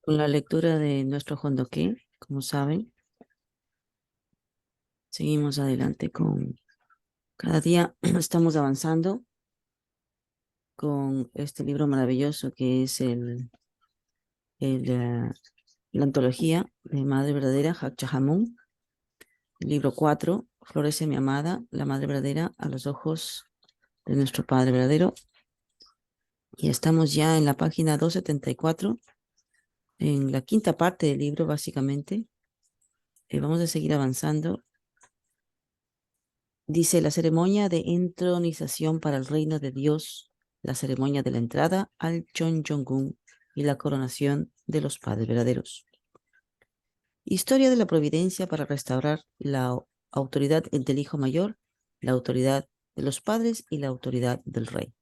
Con la lectura de nuestro Hondoké, como saben, seguimos adelante con cada día estamos avanzando con este libro maravilloso que es el, eh, la antología de Madre Verdadera, Hakchahamun, libro 4, Florece mi amada, la Madre Verdadera a los ojos de nuestro Padre Verdadero. Y estamos ya en la página 274, en la quinta parte del libro, básicamente. Vamos a seguir avanzando. Dice la ceremonia de entronización para el reino de Dios, la ceremonia de la entrada al Chonjongun y la coronación de los padres verdaderos. Historia de la providencia para restaurar la autoridad del hijo mayor, la autoridad de los padres y la autoridad del rey.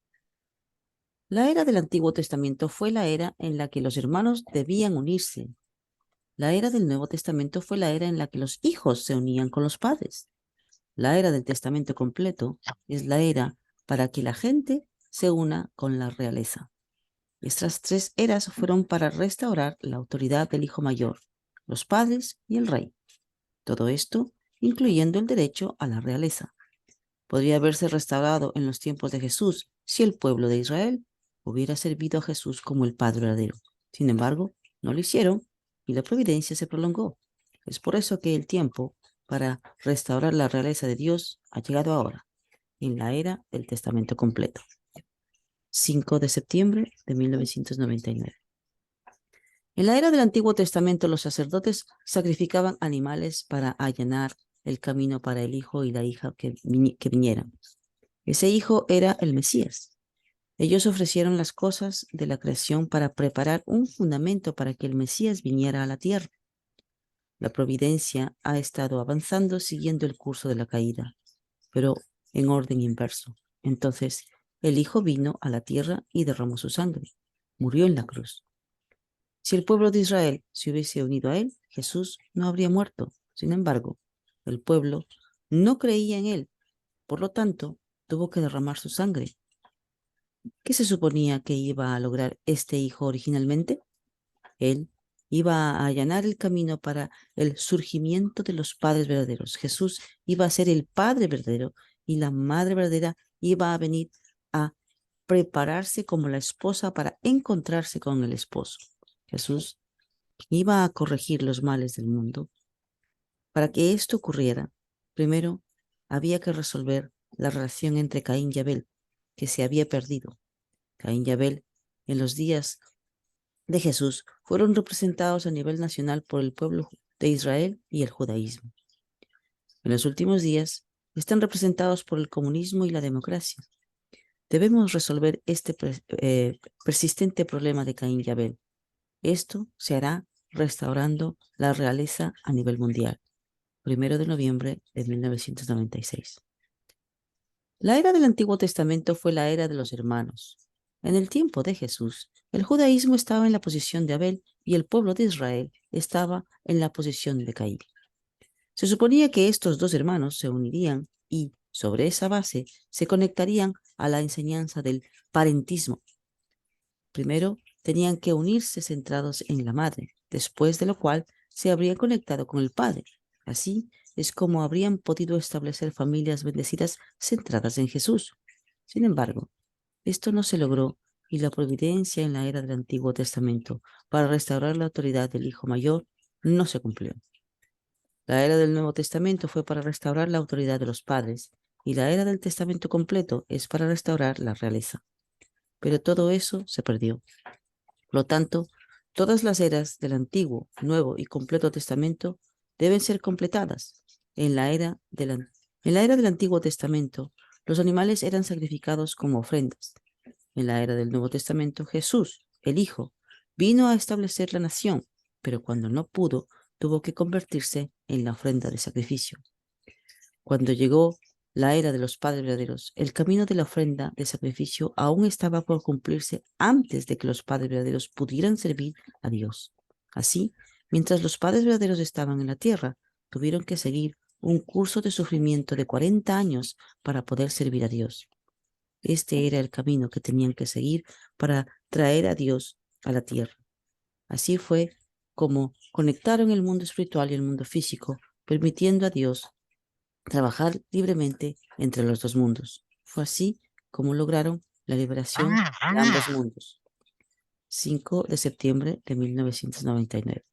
La era del Antiguo Testamento fue la era en la que los hermanos debían unirse. La era del Nuevo Testamento fue la era en la que los hijos se unían con los padres. La era del testamento completo es la era para que la gente se una con la realeza. Estas tres eras fueron para restaurar la autoridad del hijo mayor, los padres y el rey. Todo esto incluyendo el derecho a la realeza. Podría haberse restaurado en los tiempos de Jesús si el pueblo de Israel hubiera servido a Jesús como el Padre verdadero. Sin embargo, no lo hicieron y la providencia se prolongó. Es por eso que el tiempo para restaurar la realeza de Dios ha llegado ahora, en la era del Testamento completo. 5 de septiembre de 1999. En la era del Antiguo Testamento, los sacerdotes sacrificaban animales para allanar el camino para el hijo y la hija que vinieran. Ese hijo era el Mesías. Ellos ofrecieron las cosas de la creación para preparar un fundamento para que el Mesías viniera a la tierra. La providencia ha estado avanzando siguiendo el curso de la caída, pero en orden inverso. Entonces, el Hijo vino a la tierra y derramó su sangre. Murió en la cruz. Si el pueblo de Israel se hubiese unido a él, Jesús no habría muerto. Sin embargo, el pueblo no creía en él. Por lo tanto, tuvo que derramar su sangre. ¿Qué se suponía que iba a lograr este hijo originalmente? Él iba a allanar el camino para el surgimiento de los padres verdaderos. Jesús iba a ser el padre verdadero y la madre verdadera iba a venir a prepararse como la esposa para encontrarse con el esposo. Jesús iba a corregir los males del mundo. Para que esto ocurriera, primero había que resolver la relación entre Caín y Abel, que se había perdido. Caín y Abel, en los días de Jesús, fueron representados a nivel nacional por el pueblo de Israel y el judaísmo. En los últimos días, están representados por el comunismo y la democracia. Debemos resolver este persistente problema de Caín y Abel. Esto se hará restaurando la realeza a nivel mundial. 1 de noviembre de 1996. La era del Antiguo Testamento fue la era de los hermanos. En el tiempo de Jesús, el judaísmo estaba en la posición de Abel y el pueblo de Israel estaba en la posición de Caín. Se suponía que estos dos hermanos se unirían y, sobre esa base, se conectarían a la enseñanza del parentismo. Primero, tenían que unirse centrados en la madre, después de lo cual se habrían conectado con el padre. Así es como habrían podido establecer familias bendecidas centradas en Jesús. Sin embargo, esto no se logró y la providencia en la era del Antiguo Testamento para restaurar la autoridad del Hijo Mayor no se cumplió. La era del Nuevo Testamento fue para restaurar la autoridad de los padres y la era del Testamento completo es para restaurar la realeza. Pero todo eso se perdió. Por lo tanto, todas las eras del Antiguo, Nuevo y Completo Testamento deben ser completadas. En la era del Antiguo Testamento, los animales eran sacrificados como ofrendas. En la era del Nuevo Testamento, Jesús, el Hijo, vino a establecer la nación, pero cuando no pudo, tuvo que convertirse en la ofrenda de sacrificio. Cuando llegó la era de los padres verdaderos, el camino de la ofrenda de sacrificio aún estaba por cumplirse antes de que los padres verdaderos pudieran servir a Dios. Así, mientras los padres verdaderos estaban en la tierra, tuvieron que seguir un curso de sufrimiento de 40 años para poder servir a Dios. Este era el camino que tenían que seguir para traer a Dios a la tierra. Así fue como conectaron el mundo espiritual y el mundo físico, permitiendo a Dios trabajar libremente entre los dos mundos. Fue así como lograron la liberación de ambos mundos. 5 de septiembre de 1999.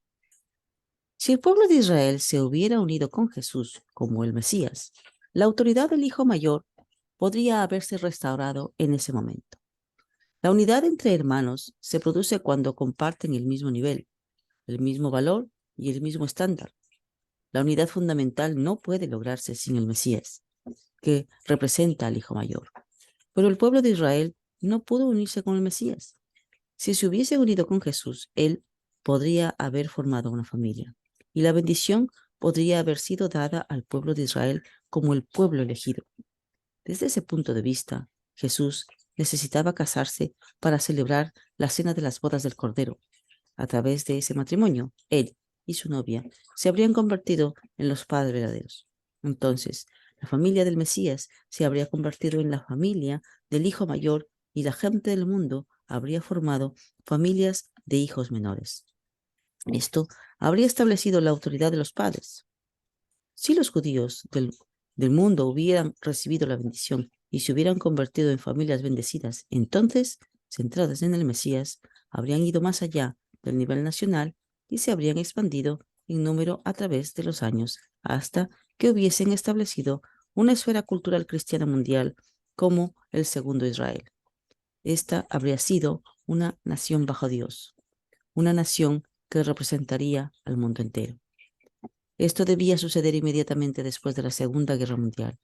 Si el pueblo de Israel se hubiera unido con Jesús como el Mesías, la autoridad del Hijo Mayor podría haberse restaurado en ese momento. La unidad entre hermanos se produce cuando comparten el mismo nivel, el mismo valor y el mismo estándar. La unidad fundamental no puede lograrse sin el Mesías, que representa al Hijo Mayor. Pero el pueblo de Israel no pudo unirse con el Mesías. Si se hubiese unido con Jesús, él podría haber formado una familia y la bendición podría haber sido dada al pueblo de Israel como el pueblo elegido. Desde ese punto de vista, Jesús necesitaba casarse para celebrar la cena de las bodas del Cordero. A través de ese matrimonio, él y su novia se habrían convertido en los padres verdaderos. Entonces, la familia del Mesías se habría convertido en la familia del Hijo Mayor y la gente del mundo habría formado familias de hijos menores. Esto habría establecido la autoridad de los padres. Si los judíos del mundo hubieran recibido la bendición y se hubieran convertido en familias bendecidas, entonces, centradas en el Mesías, habrían ido más allá del nivel nacional y se habrían expandido en número a través de los años hasta que hubiesen establecido una esfera cultural cristiana mundial como el segundo Israel. Esta habría sido una nación bajo Dios, una nación que representaría al mundo entero. Esto debía suceder inmediatamente después de la Segunda Guerra Mundial.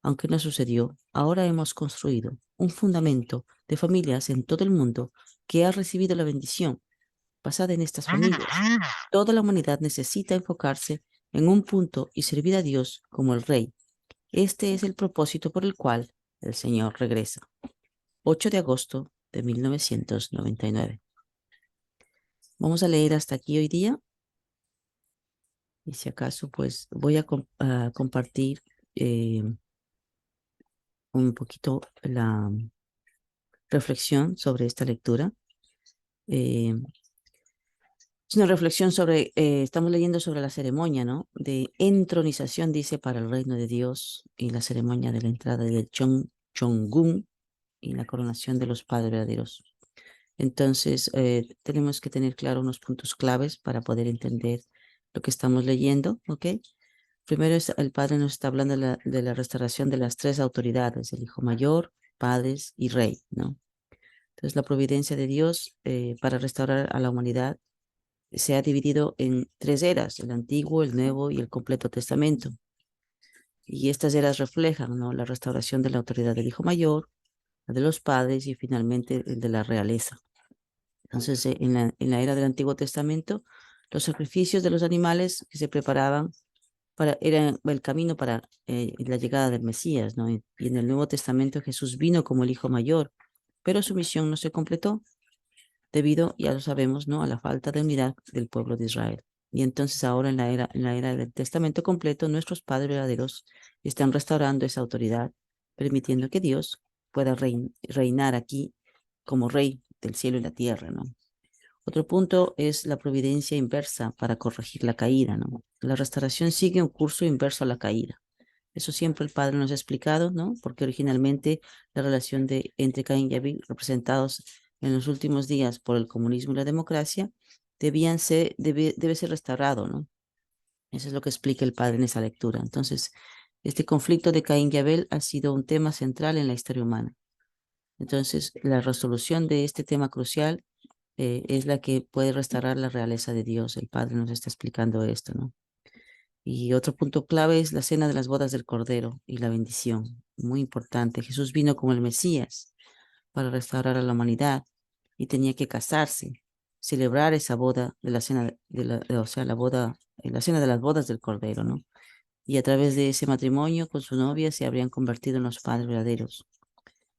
Aunque no sucedió, ahora hemos construido un fundamento de familias en todo el mundo que ha recibido la bendición basada en estas familias. Toda la humanidad necesita enfocarse en un punto y servir a Dios como el Rey. Este es el propósito por el cual el Señor regresa. 8 de agosto de 1999. Vamos a leer hasta aquí hoy día. Y si acaso, pues voy a compartir un poquito la reflexión sobre esta lectura. Es una reflexión sobre, estamos leyendo sobre la ceremonia, ¿no? De entronización, dice, para el reino de Dios y la ceremonia de la entrada del Chongun y la coronación de los padres verdaderos. Entonces, tenemos que tener claro unos puntos claves para poder entender lo que estamos leyendo, ¿ok? Primero, el Padre nos está hablando de la restauración de las tres autoridades, el Hijo Mayor, Padres y Rey, ¿no? Entonces, la providencia de Dios para restaurar a la humanidad se ha dividido en tres eras, el Antiguo, el Nuevo y el Completo Testamento. Y estas eras reflejan, ¿no?, la restauración de la autoridad del Hijo Mayor, la de los padres y finalmente el de la realeza. Entonces, en la era del Antiguo Testamento, los sacrificios de los animales que se preparaban era el camino para la llegada del Mesías, ¿no? Y en el Nuevo Testamento Jesús vino como el Hijo Mayor, pero su misión no se completó debido, ya lo sabemos, ¿no?, a la falta de unidad del pueblo de Israel. Y entonces ahora en la era del Testamento completo, nuestros padres verdaderos están restaurando esa autoridad, permitiendo que Dios pueda reinar aquí como Rey del cielo y la tierra, ¿no? Otro punto es la providencia inversa para corregir la caída, ¿no? La restauración sigue un curso inverso a la caída. Eso siempre el Padre nos ha explicado, ¿no? Porque originalmente la relación entre Caín y Abel, representados en los últimos días por el comunismo y la democracia, debe ser restaurado, ¿no? Eso es lo que explica el Padre en esa lectura. Entonces, este conflicto de Caín y Abel ha sido un tema central en la historia humana. Entonces, la resolución de este tema crucial es la que puede restaurar la realeza de Dios. El Padre nos está explicando esto, ¿no? Y otro punto clave es la cena de las bodas del Cordero y la bendición. Muy importante. Jesús vino como el Mesías para restaurar a la humanidad y tenía que casarse, celebrar esa boda de la cena o sea, la cena de las bodas del Cordero, ¿no? Y a través de ese matrimonio con su novia se habrían convertido en los padres verdaderos.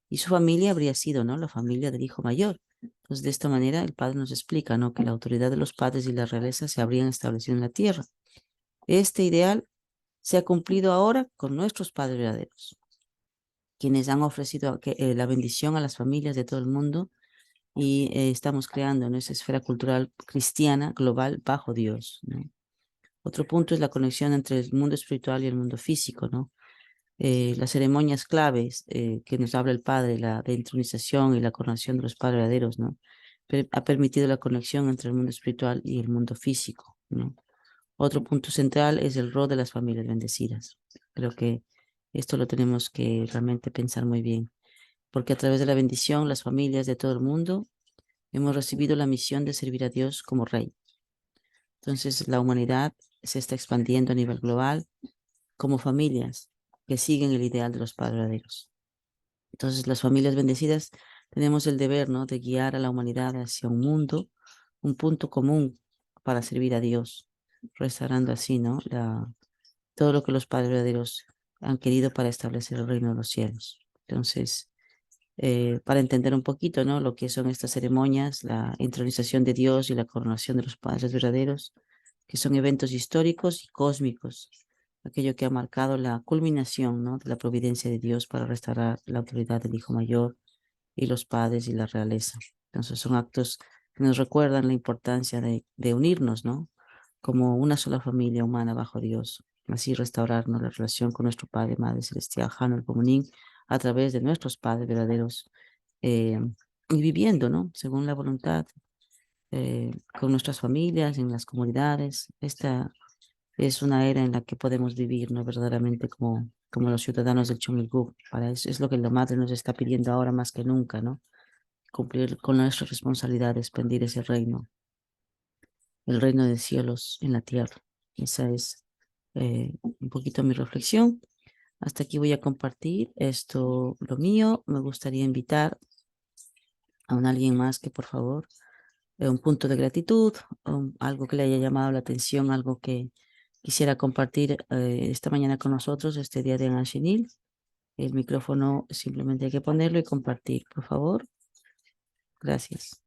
Y su familia habría sido, ¿no?, la familia del Hijo Mayor. Entonces, de esta manera, el Padre nos explica, ¿no?, que la autoridad de los padres y la realeza se habrían establecido en la tierra. Este ideal se ha cumplido ahora con nuestros padres verdaderos, quienes han ofrecido la bendición a las familias de todo el mundo y estamos creando nuestra esfera cultural cristiana global bajo Dios, ¿no? Otro punto es la conexión entre el mundo espiritual y el mundo físico, ¿no? Las ceremonias claves que nos habla el Padre, la de entronización y la coronación de los padres verdaderos, ¿no? Ha permitido la conexión entre el mundo espiritual y el mundo físico, ¿no? Otro punto central es el rol de las familias bendecidas. Creo que esto lo tenemos que realmente pensar muy bien, porque a través de la bendición, las familias de todo el mundo hemos recibido la misión de servir a Dios como Rey. Entonces, la humanidad se está expandiendo a nivel global como familias que siguen el ideal de los padres verdaderos. Entonces, las familias bendecidas tenemos el deber, ¿no?, de guiar a la humanidad hacia un mundo, un punto común para servir a Dios, restaurando así, ¿no?, todo lo que los padres verdaderos han querido para establecer el reino de los cielos. Entonces, para entender un poquito, ¿no?, lo que son estas ceremonias, la entronización de Dios y la coronación de los padres verdaderos, que son eventos históricos y cósmicos, aquello que ha marcado la culminación, ¿no?, de la providencia de Dios para restaurar la autoridad del Hijo Mayor y los padres y la realeza. Entonces son actos que nos recuerdan la importancia de unirnos, ¿no?, como una sola familia humana bajo Dios, así restaurarnos la relación con nuestro Padre, Madre Celestial, Hanuel Comunín, a través de nuestros padres verdaderos, eh, y viviendo, ¿no?, según la voluntad, con nuestras familias, en las comunidades. Esta es una era en la que podemos vivir, ¿no?, verdaderamente como los ciudadanos del Chomilguk. Para eso es lo que la Madre nos está pidiendo ahora más que nunca, ¿no? Cumplir con nuestra responsabilidad de expandir ese reino, el reino de cielos en la tierra. Esa es un poquito mi reflexión. Hasta aquí voy a compartir esto, lo mío. Me gustaría invitar a alguien más que por favor, un punto de gratitud, algo que le haya llamado la atención, algo que quisiera compartir esta mañana con nosotros, este día de Anashinil. El micrófono simplemente hay que ponerlo y compartir, por favor. Gracias.